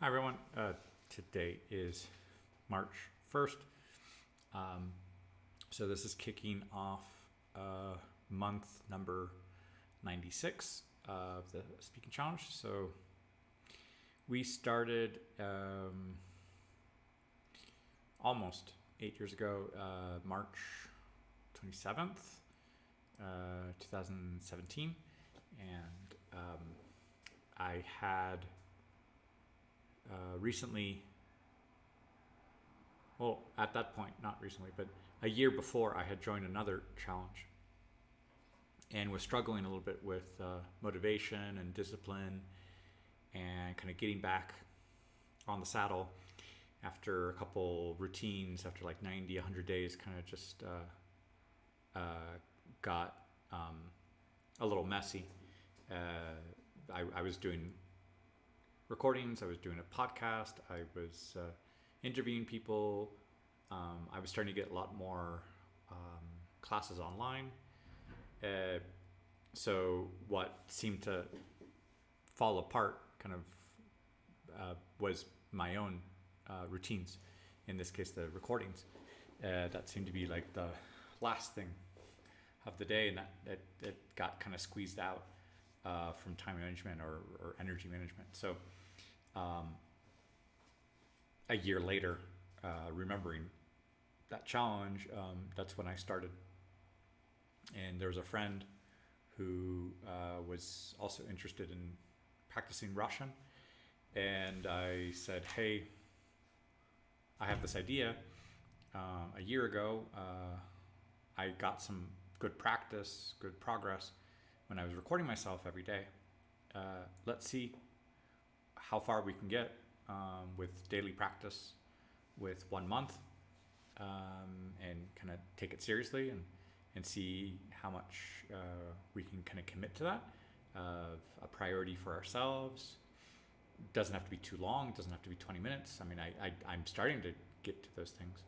Hi everyone. Today is March 1st. Um, so this is kicking off month number 96 of the Speaking Challenge. So we started almost 8 years ago, March 27th, 2017. And I had recently, well, at that point, not recently, but a year before, I had joined another challenge and was struggling a little bit with motivation and discipline and kind of getting back on the saddle after a couple routines, after like 90, 100 days, kind of just got a little messy. I was doing recordings, I was doing a podcast, I was interviewing people. I was starting to get a lot more classes online. So what seemed to fall apart kind of was my own routines. In this case, the recordings. That seemed to be like the last thing of the day, and that it got kind of squeezed out from time management or energy management. So a year later, remembering that challenge, that's when I started. And there was a friend who was also interested in practicing Russian. And I said, hey, I have this idea. A year ago, I got some good practice, good progress when I was recording myself every day. Let's see how far we can get with daily practice with 1 month, and kind of take it seriously and see how much we can kind of commit to that, a priority for ourselves. Doesn't have to be too long, doesn't have to be 20 minutes. I mean, I'm starting to get to those things,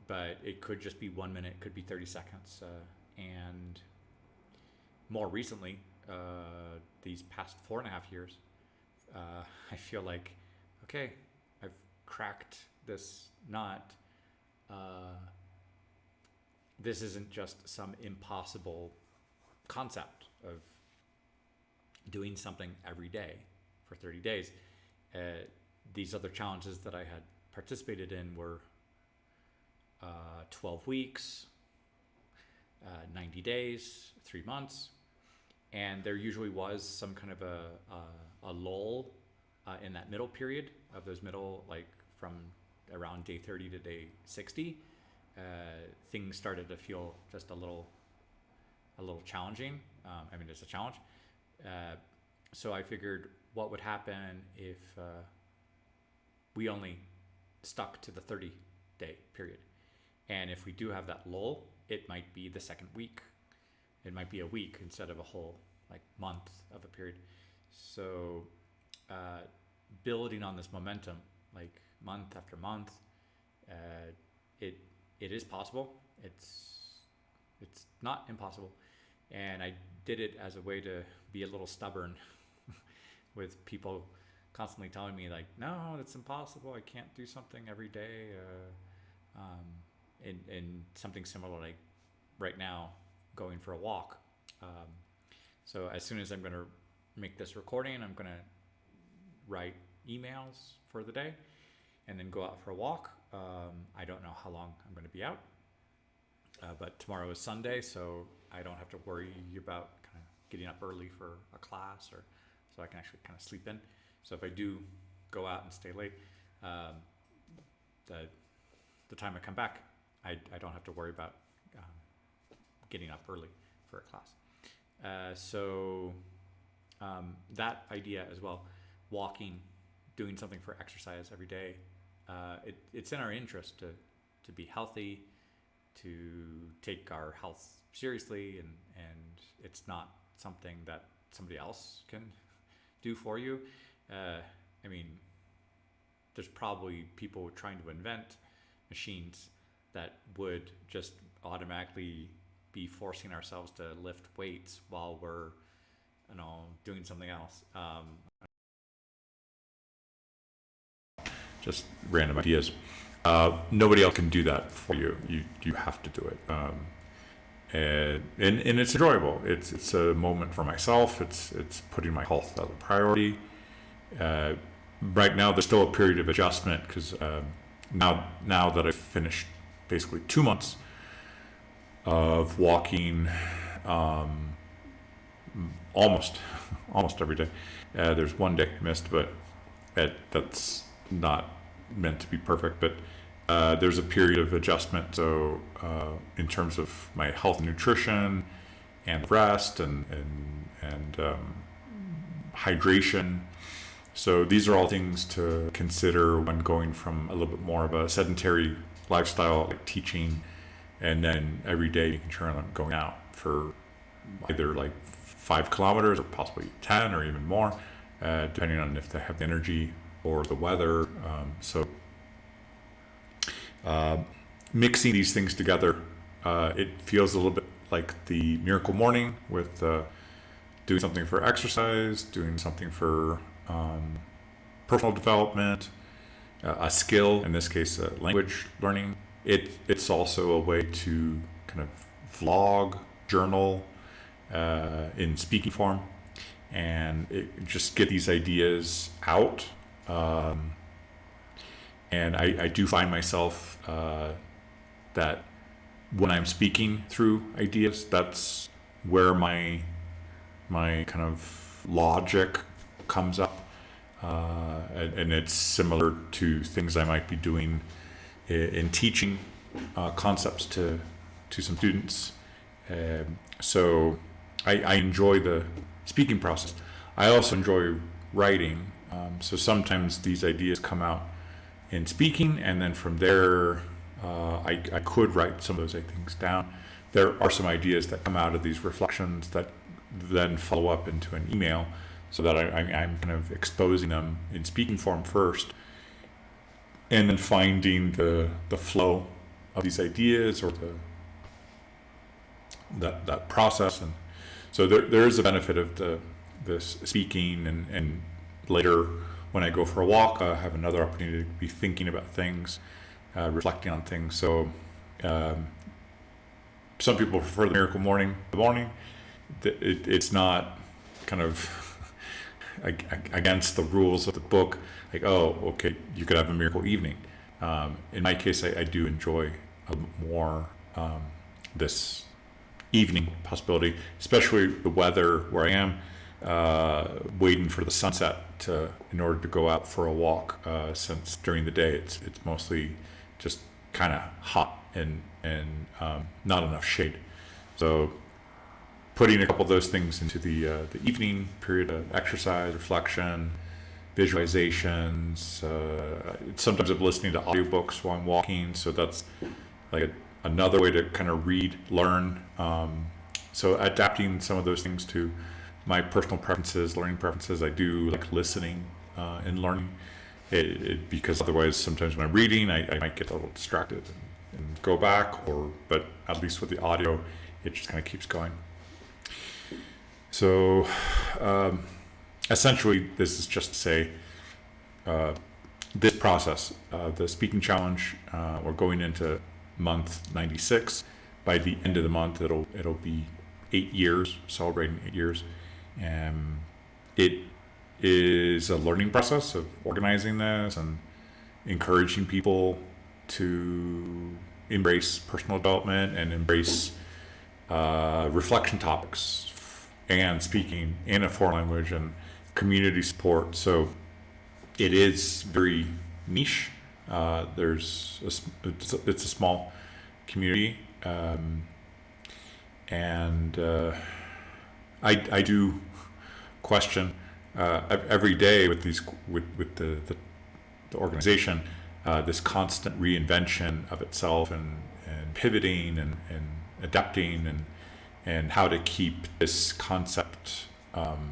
but it could just be 1 minute, it could be 30 seconds. And more recently, these past 4.5 years, I feel like, okay, I've cracked this nut. This isn't just some impossible concept of doing something every day for 30 days. These other challenges that I had participated in were 12 weeks, 90 days, 3 months. And there usually was some kind of a lull in that middle period of those middle, like from around day 30 to day 60. Things started to feel just a little challenging. I mean, it's a challenge. So I figured what would happen if we only stuck to the 30-day period. And if we do have that lull, it might be the second week. It might be a week instead of a whole like month of a period. So building on this momentum, like month after month, it is possible. It's not impossible. And I did it as a way to be a little stubborn with people constantly telling me like, no, that's impossible. I can't do something every day. And something similar, like right now, going for a walk. So as soon as I'm going to make this recording, I'm going to write emails for the day and then go out for a walk. I don't know how long I'm going to be out, but tomorrow is Sunday, so I don't have to worry about kind of getting up early for a class, or so I can actually kind of sleep in. So if I do go out and stay late, the time I come back, I don't have to worry about getting up early for a class. So that idea as well, walking, doing something for exercise every day, it's in our interest to be healthy, to take our health seriously, and it's not something that somebody else can do for you. I mean, there's probably people trying to invent machines that would just automatically be forcing ourselves to lift weights while we're, doing something else. just random ideas. Nobody else can do that for you. You have to do it. And it's enjoyable. It's a moment for myself. It's putting my health as a priority. Right now, there's still a period of adjustment because now that I've finished basically 2 months of walking, almost every day. There's one day I missed, but that's not meant to be perfect. But there's a period of adjustment. So in terms of my health and nutrition, and rest, and hydration. So these are all things to consider when going from a little bit more of a sedentary lifestyle, like teaching, and then every day you can turn on going out for either like 5 kilometers or possibly 10 or even more, depending on if they have the energy or the weather. Mixing these things together, it feels a little bit like the Miracle Morning with doing something for exercise, doing something for personal development, a skill, in this case, language learning. It's also a way to kind of vlog, journal in speaking form, and just get these ideas out. And I do find myself that when I'm speaking through ideas, that's where my kind of logic comes up. And it's similar to things I might be doing in teaching concepts to some students. So I enjoy the speaking process. I also enjoy writing. So sometimes these ideas come out in speaking, and then from there, I could write some of those things down. There are some ideas that come out of these reflections that then follow up into an email, so that I'm kind of exposing them in speaking form first, and then finding the flow of these ideas, or that process. And so there is a benefit of this speaking, and later when I go for a walk, I have another opportunity to be thinking about things, reflecting on things. So some people prefer the Miracle Morning. The morning, it's not kind of against the rules of the book. Like, oh, okay, you could have a miracle evening. In my case, I do enjoy a more this evening possibility, especially the weather where I am, waiting for the sunset in order to go out for a walk, since during the day it's mostly just kind of hot and not enough shade. So putting a couple of those things into the evening period of exercise, reflection, visualizations. Sometimes I'm listening to audiobooks while I'm walking, so that's like another way to kind of read, learn. So adapting some of those things to my personal preferences, learning preferences. I do like listening and learning, because otherwise sometimes when I'm reading, I might get a little distracted and go back, but at least with the audio, it just kind of keeps going. So essentially, this is just to say, this process, the speaking challenge, we're going into month 96. By the end of the month, it'll be 8 years, celebrating 8 years. It is a learning process of organizing this and encouraging people to embrace personal development and embrace reflection topics and speaking in a foreign language and community support. So it is very niche. It's a small community, and I do question every day with the organization, this constant reinvention of itself, and pivoting and adapting, and how to keep this concept kind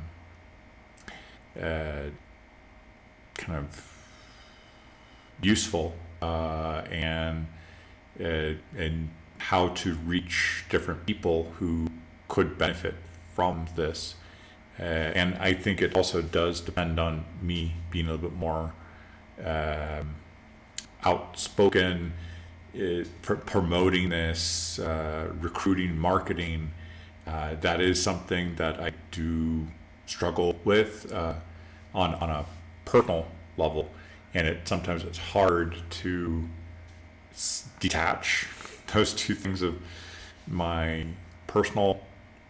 of useful, and how to reach different people who could benefit from this. And I think it also does depend on me being a little bit more um, outspoken, promoting this, recruiting, marketing. That is something that I do struggle with on a personal level, and sometimes it's hard to detach those two things of my personal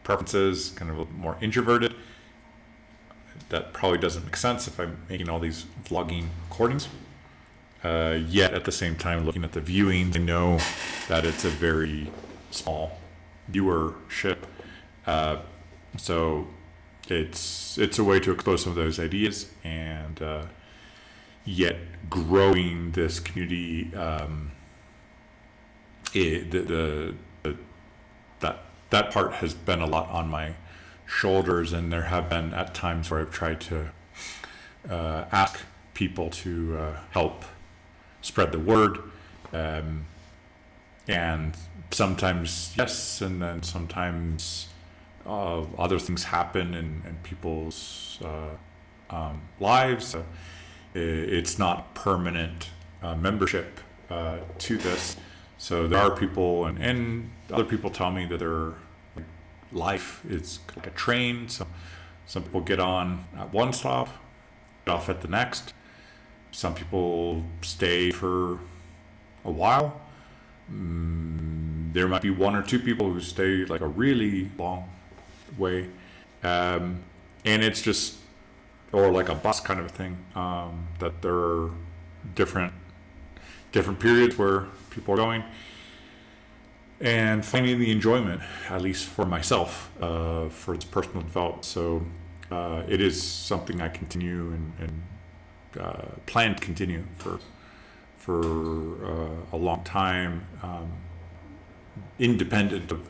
preferences, kind of a little more introverted. That probably doesn't make sense if I'm making all these vlogging recordings. Yet at the same time, looking at the viewings, I know that it's a very small viewership. So it's a way to explore some of those ideas, and yet growing this community. That part has been a lot on my shoulders, and there have been at times where I've tried to ask people to help spread the word, and sometimes yes, and then sometimes other things happen in people's lives. It's not permanent membership to this. So there are people, and other people tell me that their life is like a train. So some people get on at one stop, get off at the next. Some people stay for a while. There might be one or two people who stay like a really long way. And it's just, or like a bus kind of a thing, that there are different periods where people are going, and finding the enjoyment, at least for myself, for its personal development. So it is something I continue and plan to continue for a long time, independent of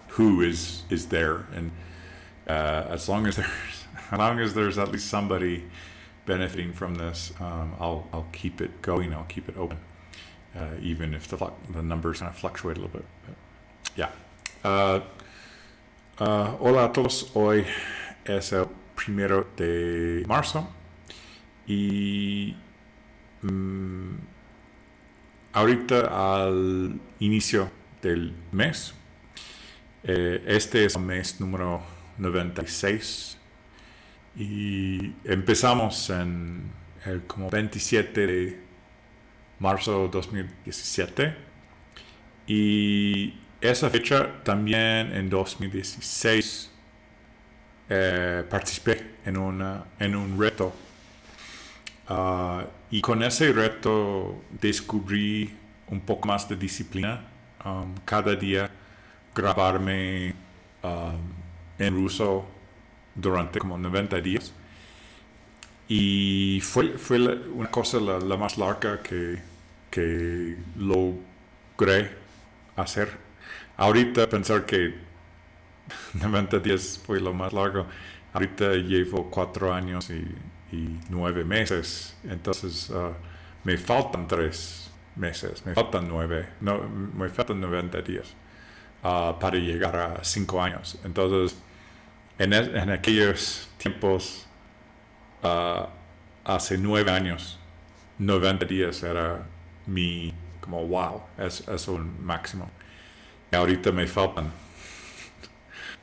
who is there, and as long as there's at least somebody benefiting from this, I'll keep it going. I'll keep it open, even if the numbers kind of fluctuate a little bit. But yeah. Hola a todos. Hoy es el 1 de marzo y ahorita al inicio del mes, este es el mes número 96 y empezamos en el como 27 de marzo 2017, y esa fecha también en 2016 participé en un reto, y con ese reto descubrí un poco más de disciplina. Cada día grabarme en ruso durante como 90 días, y fue una cosa la más larga que logré hacer. Ahorita pensar que 90 días fue lo más largo. Ahorita llevo 4 años y 9 meses, entonces me faltan 3 meses, me faltan 90 días para llegar a 5 años. Entonces, en aquellos tiempos, hace 9 años, 90 días era como wow, es un máximo. Y ahorita me faltan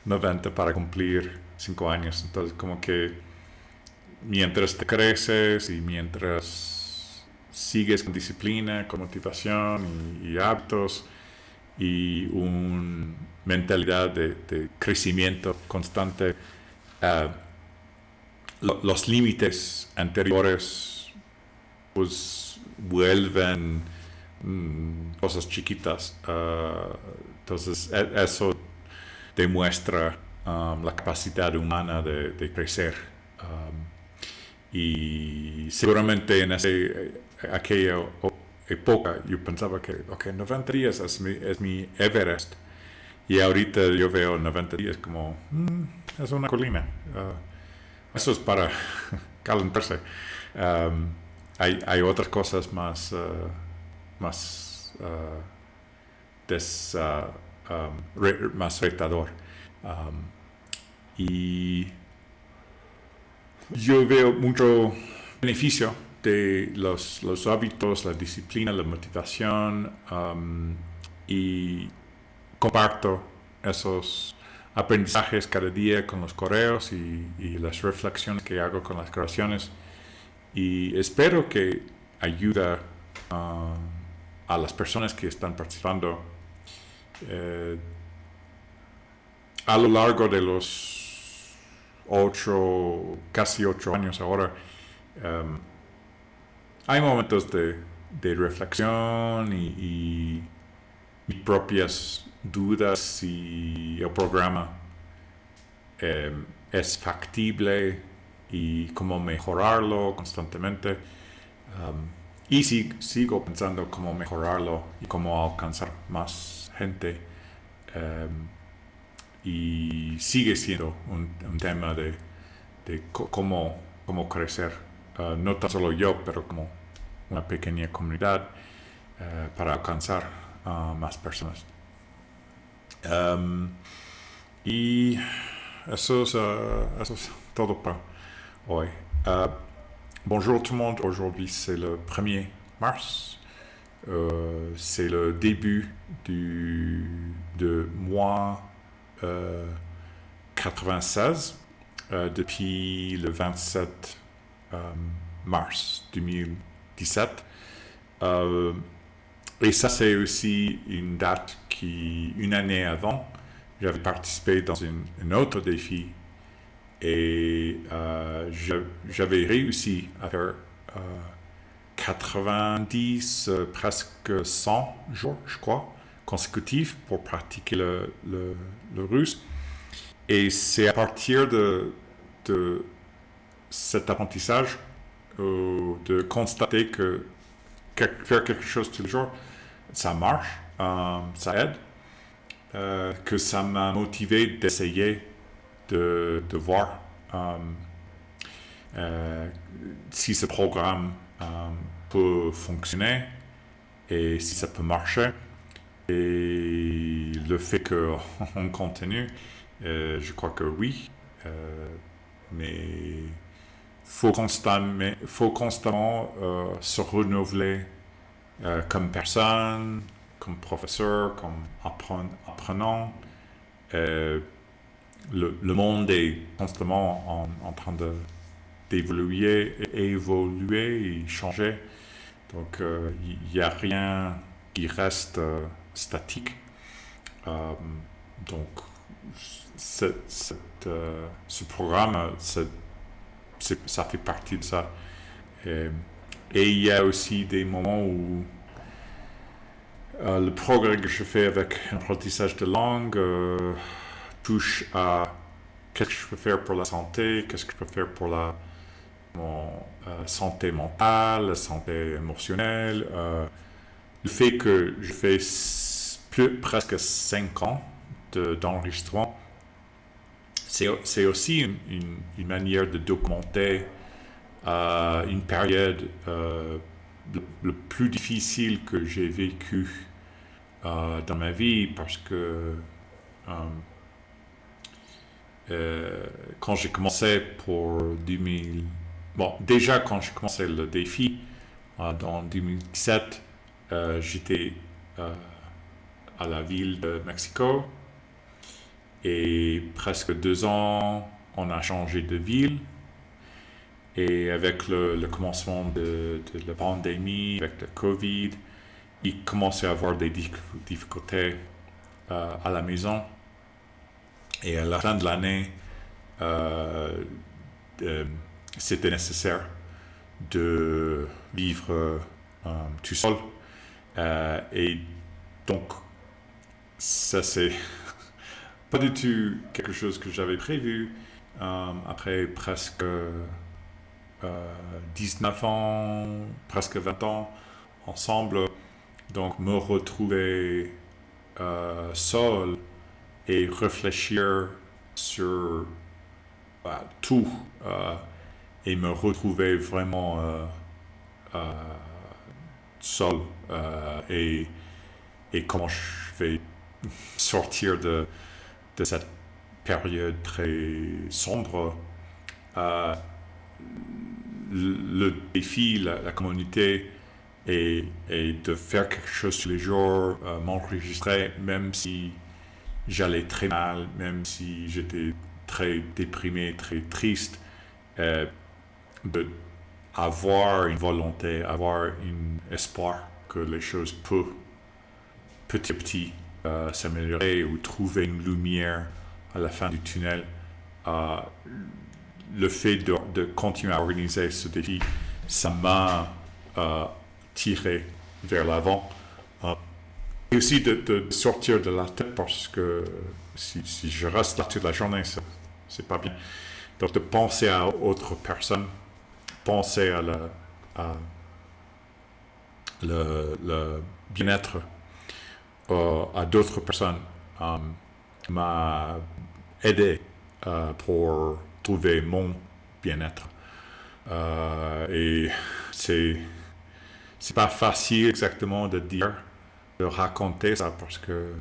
90 para cumplir 5 años. Entonces, como que mientras te creces y mientras sigues con disciplina, con motivación y hábitos y una mentalidad de crecimiento constante, los límites anteriores pues vuelven cosas chiquitas. Entonces eso demuestra la capacidad humana de crecer, y seguramente en aquella época yo pensaba que 90 días es mi Everest, y ahorita yo veo 90 días como es una colina. Eso es para calentarse. Hay otras cosas más más retador, y yo veo mucho beneficio de los hábitos, la disciplina, la motivación, y comparto esos aprendizajes cada día con los correos y las reflexiones que hago con las creaciones, y espero que ayuda a las personas que están participando a lo largo de los casi 8 años ahora. Hay momentos de reflexión y mis propias dudas si el programa es factible y cómo mejorarlo constantemente. Y sigo pensando cómo mejorarlo y cómo alcanzar más gente. Y sigue siendo un tema de cómo crecer, no tan solo yo, pero como una pequeña comunidad, para alcanzar más personas. Y eso es todo para hoy. Bonjour tout le monde, aujourd'hui c'est le 1er mars. C'est le début de mois 96, depuis le 27 mars 2017. Et ça, c'est aussi une date une année avant, j'avais participé dans un autre défi et j'avais réussi à faire 90, presque 100 jours, je crois, consécutifs pour pratiquer le russe. Et c'est à partir de cet apprentissage, de constater que faire quelque chose tous les jours, ça marche, ça aide, que ça m'a motivé d'essayer de voir si ce programme peut fonctionner et si ça peut marcher. Et le fait qu'on continue, je crois que oui, mais faut constamment se renouveler comme personne, comme professeur, comme apprenant. Le monde est constamment en train d'évoluer et changer. Donc il n'y a rien qui reste statique. Donc ce programme, ça fait partie de ça. Et il y a aussi des moments où le progrès que je fais avec l'apprentissage de langue touche à qu'est-ce que je peux faire pour la santé, qu'est-ce que je peux faire pour mon santé mentale, santé émotionnelle. Le fait que je fais presque 5 ans d'enregistrement, c'est aussi une manière de documenter une période le plus difficile que j'ai vécu dans ma vie, parce que quand j'ai commencé pour 2000... Bon, déjà quand j'ai commencé le défi en 2017, j'étais à la ville de Mexico, et presque 2 ans, on a changé de ville. Et avec le commencement de la pandémie, avec le Covid, il commençait à avoir des difficultés à la maison. Et à la fin de l'année, c'était nécessaire de vivre tout seul. Et donc, ça c'est pas du tout quelque chose que j'avais prévu. Après presque 19 ans, presque 20 ans ensemble, donc me retrouver seul et réfléchir sur tout, et me retrouver vraiment seul, et comment je vais sortir de cette période très sombre. le défi, la communauté est de faire quelque chose tous les jours, m'enregistrer, même si j'allais très mal, même si j'étais très déprimé, très triste, avoir une volonté, avoir un espoir que les choses peuvent petit à petit s'améliorer ou trouver une lumière à la fin du tunnel. Le fait de continuer à organiser ce défi, ça m'a tiré vers l'avant. Et aussi de sortir de la tête, parce que si je reste là toute la journée, c'est pas bien. Donc de penser à autre personne, penser à le bien-être à d'autres personnes m'a aidé pour trouver mon bien-être. Et c'est pas facile exactement de dire, de raconter ça, parce que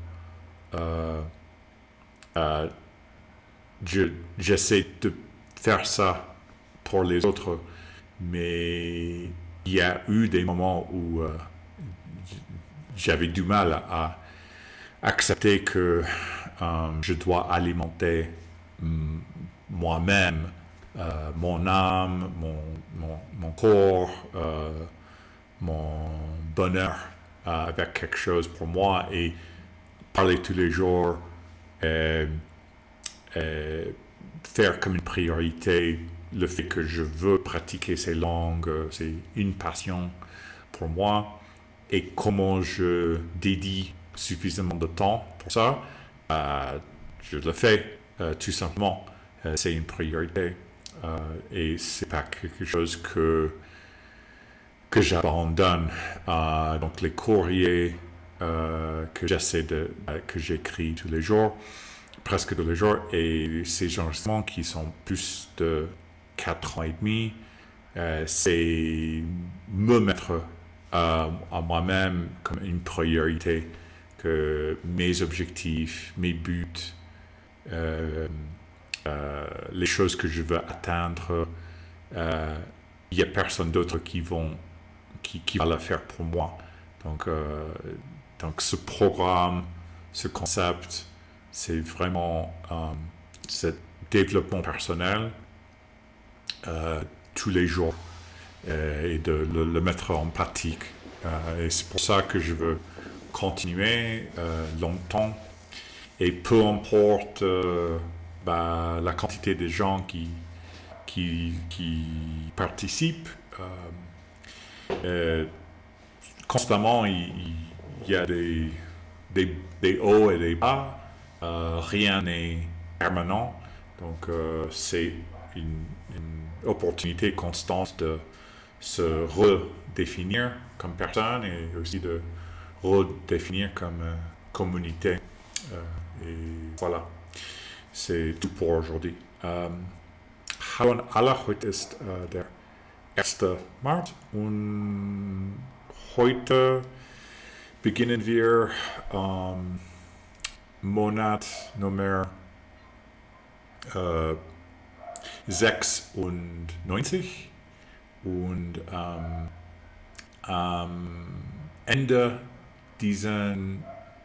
j'essaie de faire ça pour les autres, mais il y a eu des moments où j'avais du mal à accepter que je dois alimenter moi-même, mon âme, mon corps, mon bonheur avec quelque chose pour moi, et parler tous les jours, faire comme une priorité le fait que je veux pratiquer ces langues, c'est une passion pour moi, et comment je dédie suffisamment de temps pour ça, je le fais tout simplement. C'est une priorité, et c'est pas quelque chose que j'abandonne. Donc les courriers que que j'écris tous les jours, presque tous les jours, et ces enregistrements qui sont plus de 4 ans et demi, c'est me mettre à moi-même comme une priorité, que mes objectifs, mes buts, les choses que je veux atteindre, il n'y a personne d'autre qui va le faire pour moi. Donc ce programme, ce concept, c'est vraiment ce développement personnel tous les jours, et de le mettre en pratique. Et c'est pour ça que je veux continuer longtemps, et peu importe la quantité de gens qui participent. Constamment, il y a des hauts et des bas. Rien n'est permanent. Donc, c'est une opportunité constante de se redéfinir comme personne, et aussi de redéfinir comme communauté. Et voilà, c'est tout pour aujourd'hui. Hallo an alle, heute ist der 1. März und heute beginnen wir Monat Nummer 96, und am Ende dieses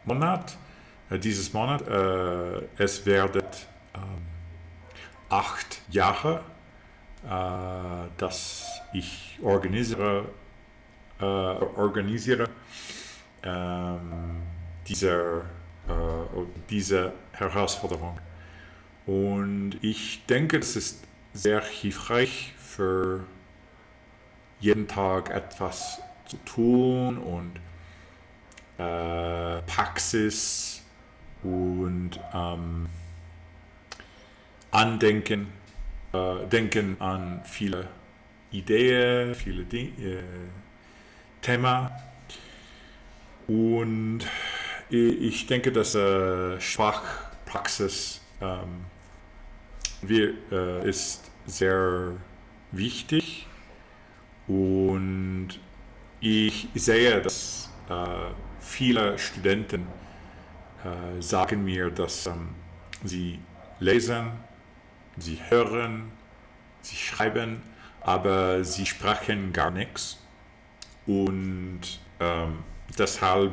Monat, es werden 8 Jahre, dass ich organisiere diese Herausforderung. Und ich denke, das ist sehr hilfreich, für jeden Tag etwas zu tun und Praxis und Andenken, denken an viele Ideen, viele Themen. Und ich denke, dass Sprachpraxis ist sehr wichtig, und ich sehe, dass viele Studenten sagen mir, dass sie lesen, sie hören, sie schreiben, aber sie sprachen gar nichts und deshalb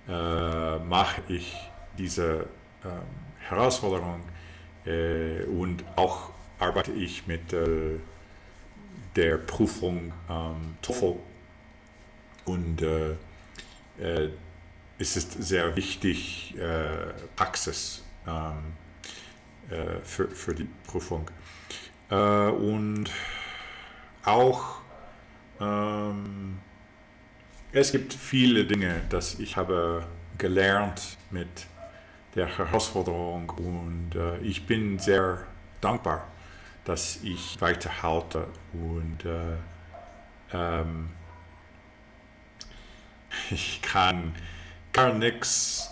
mache ich diese Herausforderung und auch arbeite ich mit der Prüfung TOEFL und es ist sehr wichtig Praxis für die Prüfung und auch es gibt viele Dinge, dass ich habe gelernt mit der Herausforderung und ich bin sehr dankbar, dass ich weiterhalte und ich kann gar nichts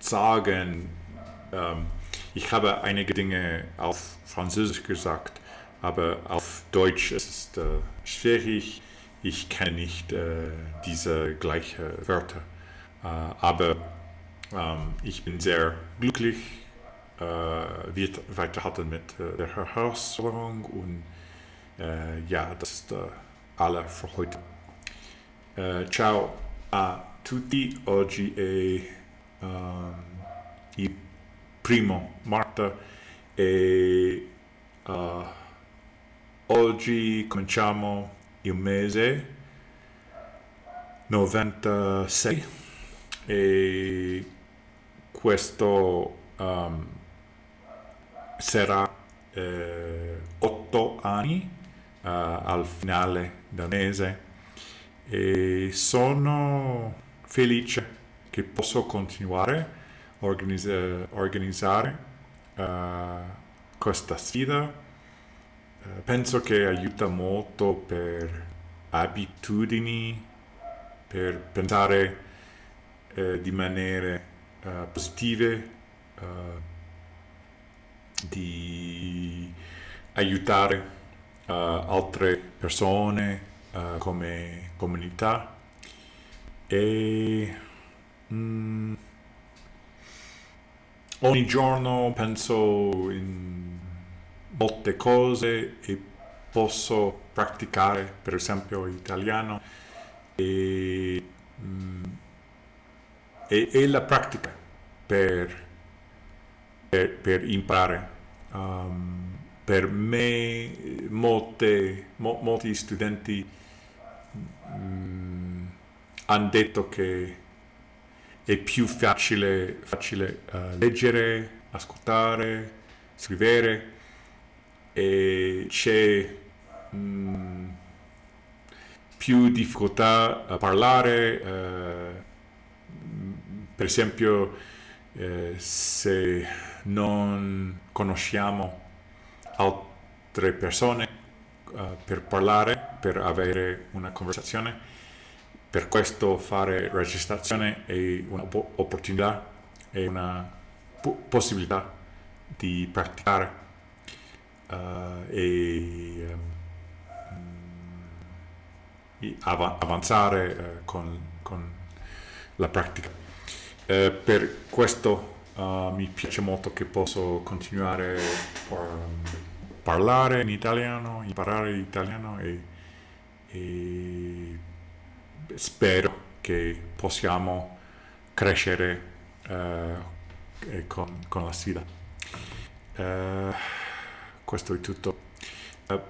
sagen. Ich habe einige Dinge auf Französisch gesagt, aber auf Deutsch ist es schwierig. Ich kenne nicht diese gleichen Wörter. Aber ich bin sehr glücklich, weiterhalten mit der Herausforderung und ja, das ist alle für heute. Ciao a tutti, oggi è il primo marzo e oggi cominciamo il mese 96 e questo sarà 8 anni al finale del mese e sono felice che posso continuare a organizzare questa sfida. Penso che aiuta molto per abitudini, per pensare di maniere positive, di aiutare altre persone come comunità e ogni giorno penso in molte cose e posso praticare per esempio italiano e la pratica per imparare. Per me molti studenti hanno detto che è più facile leggere, ascoltare, scrivere e c'è più difficoltà a parlare, per esempio se non conosciamo altre persone per parlare, per avere una conversazione. Per questo fare registrazione è un'opportunità, è una possibilità di praticare e avanzare con la pratica. Per questo mi piace molto che posso continuare a parlare in italiano, imparare l'italiano e spero che possiamo crescere con la sfida. Questo è tutto.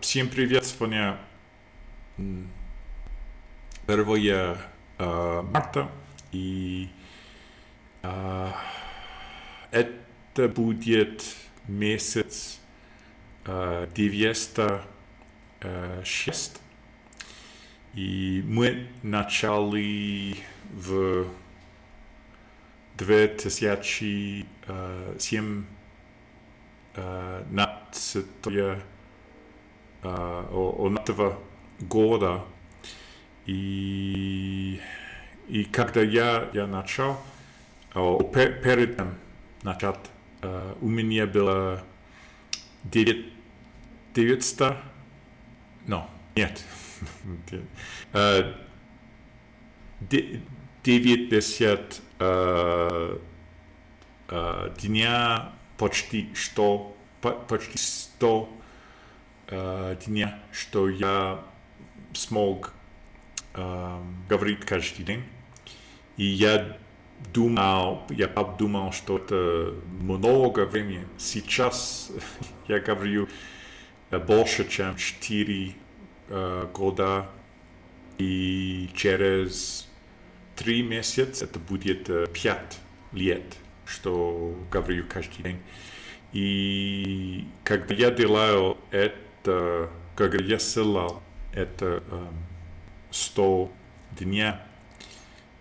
Всем привет, сегодня 1 марта и это будет месяц 96 и мы начали в 2017 года и когда я начал перед тем начать у меня было 900 нет 90 дня почти 100 почти 100 дней, что я смог говорить каждый день. И я подумал, что это много времени. Сейчас я говорю больше, чем 4 года. И через 3 месяца это будет 5 лет, что говорю каждый день. И когда я делал это, когда я ссылал это 100 дней,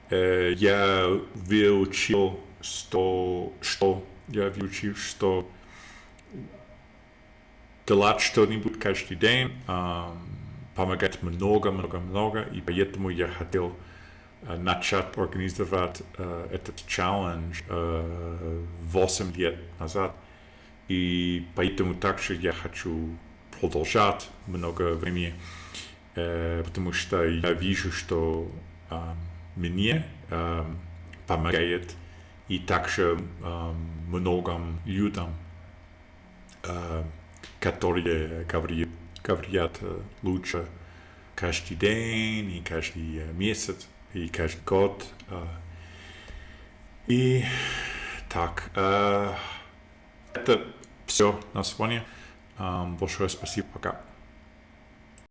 я выучил, что делать что-нибудь каждый день помогает много, и поэтому я хотел начать организовать этот челлендж 8 лет назад. И поэтому также я хочу продолжать много времени, потому что я вижу, что мне помогает и также многим людям, которые говорят лучше каждый день и каждый месяц и каждый год. И так, это все на сегодня. Большое спасибо, пока.